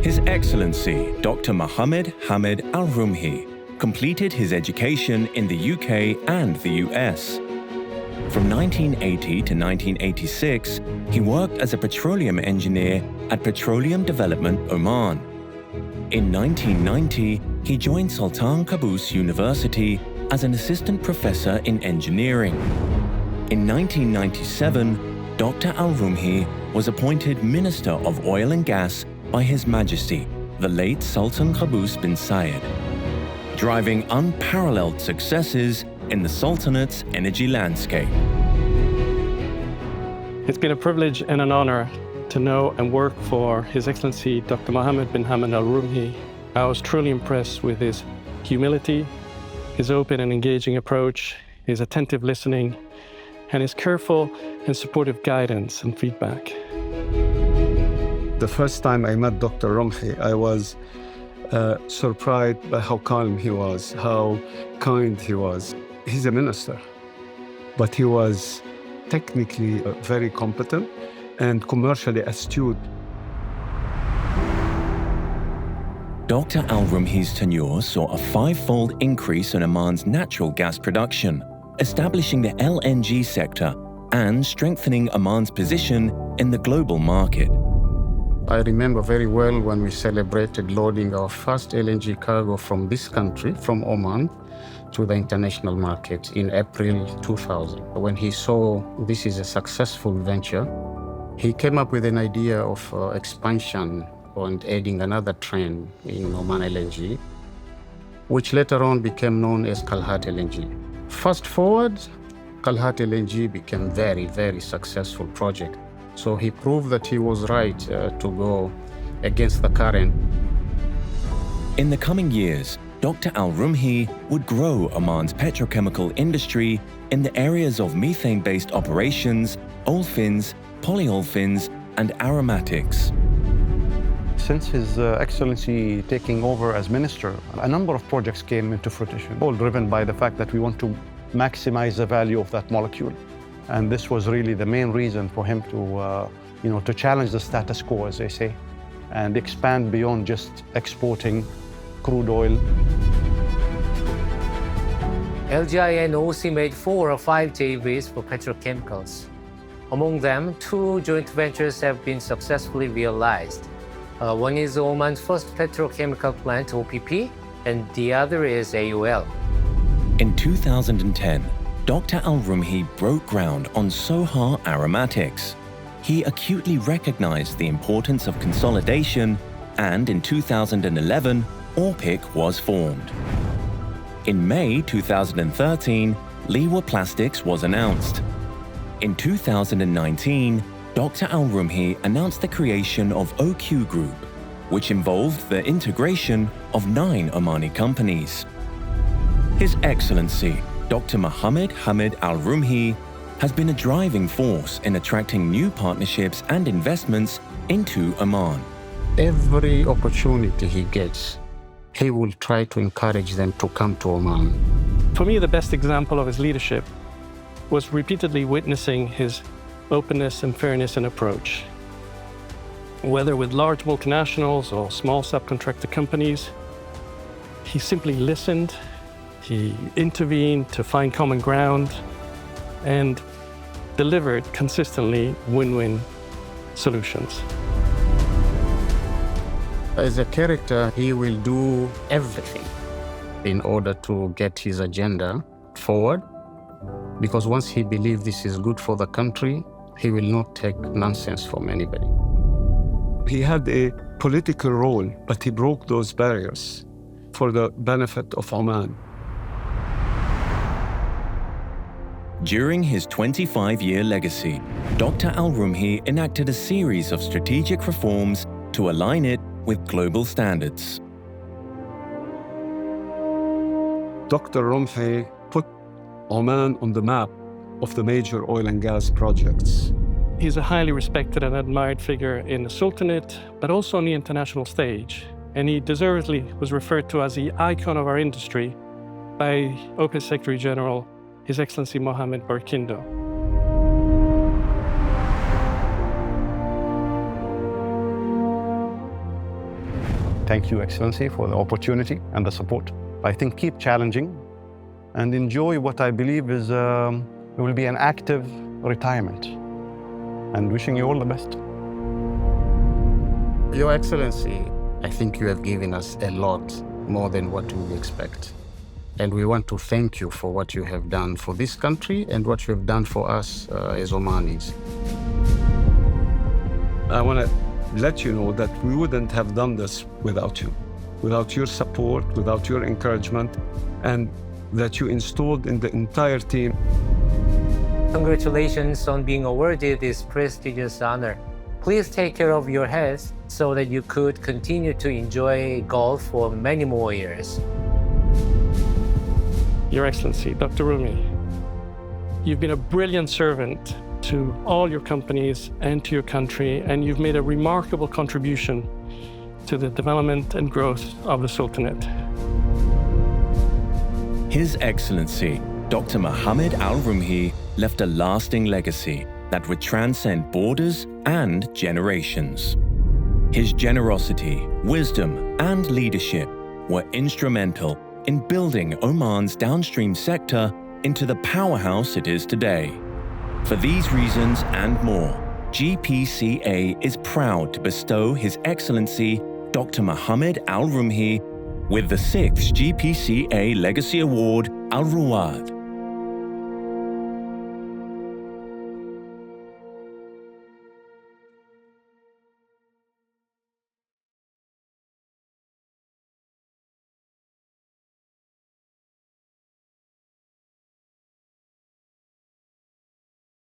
His Excellency Dr. Mohamed Hamed Al Rumhy completed his education in the UK and the US. From 1980 to 1986, he worked as a petroleum engineer at Petroleum Development Oman. In 1990, he joined Sultan Qaboos University as an assistant professor in engineering. In 1997, Dr. Al Rumhy was appointed Minister of Oil and Gas by His Majesty, the late Sultan Qaboos bin Zayed, driving unparalleled successes in the Sultanate's energy landscape. It's been a privilege and an honor to know and work for His Excellency Dr. Mohamed Hamed Al Rumhy. I was truly impressed with his humility, his open and engaging approach, his attentive listening, and his careful and supportive guidance and feedback. The first time I met Dr. Rumhy, I was surprised by how calm he was, how kind he was. He's a minister, but he was technically very competent and commercially astute. Dr. Al Rumhy's tenure saw a five-fold increase in Oman's natural gas production, establishing the LNG sector and strengthening Oman's position in the global market. I remember very well when we celebrated loading our first LNG cargo from this country, from Oman, to the international market in April 2000. When he saw this is a successful venture, he came up with an idea of expansion and adding another train in Oman LNG, which later on became known as Kalhat LNG. Fast forward, Kalhat LNG became very, very successful project. So he proved that he was right to go against the current. In the coming years, Dr. Al Rumhy would grow Oman's petrochemical industry in the areas of methane-based operations, olefins, polyolefins, and aromatics. Since His Excellency taking over as minister, a number of projects came into fruition, all driven by the fact that we want to maximize the value of that molecule. And this was really the main reason for him to challenge the status quo, as they say, and expand beyond just exporting crude oil. LGI and OC made 4 or 5 JVs for petrochemicals. Among them, 2 joint ventures have been successfully realized. One is Oman's first petrochemical plant, OPP, and the other is AUL. In 2010, Dr. Al Rumhy broke ground on Sohar Aromatics. He acutely recognized the importance of consolidation, and in 2011, OPIC was formed. In May 2013, Liwa Plastics was announced. In 2019, Dr. Al Rumhy announced the creation of OQ Group, which involved the integration of 9 Omani companies. His Excellency Dr. Mohamed Hamed Al Rumhy has been a driving force in attracting new partnerships and investments into Oman. Every opportunity he gets, he will try to encourage them to come to Oman. For me, the best example of his leadership was repeatedly witnessing his openness and fairness in approach. Whether with large multinationals or small subcontractor companies, he simply listened, he intervened to find common ground, and delivered consistently win-win solutions. As a character, he will do everything in order to get his agenda forward, because once he believes this is good for the country, he will not take nonsense from anybody. He had a political role, but he broke those barriers for the benefit of Oman. During his 25-year legacy, Dr. Al Rumhy enacted a series of strategic reforms to align it with global standards. Dr. Rumhy put Oman on the map of the major oil and gas projects. He's a highly respected and admired figure in the Sultanate, but also on the international stage. And he deservedly was referred to as the icon of our industry by OPEC Secretary General, His Excellency Mohammed Barkindo. Thank you, Excellency, for the opportunity and the support. I think keep challenging and enjoy what I believe is will be an active retirement. And wishing you all the best. Your Excellency, I think you have given us a lot more than what we expect. And we want to thank you for what you have done for this country and what you have done for us as Omanis. I want to let you know that we wouldn't have done this without you, without your support, without your encouragement, and that you installed in the entire team. Congratulations on being awarded this prestigious honor. Please take care of your health so that you could continue to enjoy golf for many more years. Your Excellency, Dr. Rumhy, you've been a brilliant servant to all your companies and to your country, and you've made a remarkable contribution to the development and growth of the Sultanate. His Excellency, Dr. Mohamed Al Rumhy, left a lasting legacy that would transcend borders and generations. His generosity, wisdom, and leadership were instrumental in building Oman's downstream sector into the powerhouse it is today. For these reasons and more, GPCA is proud to bestow His Excellency Dr. Mohamed Al Rumhy with the 6th GPCA Legacy Award, Al-Rowad.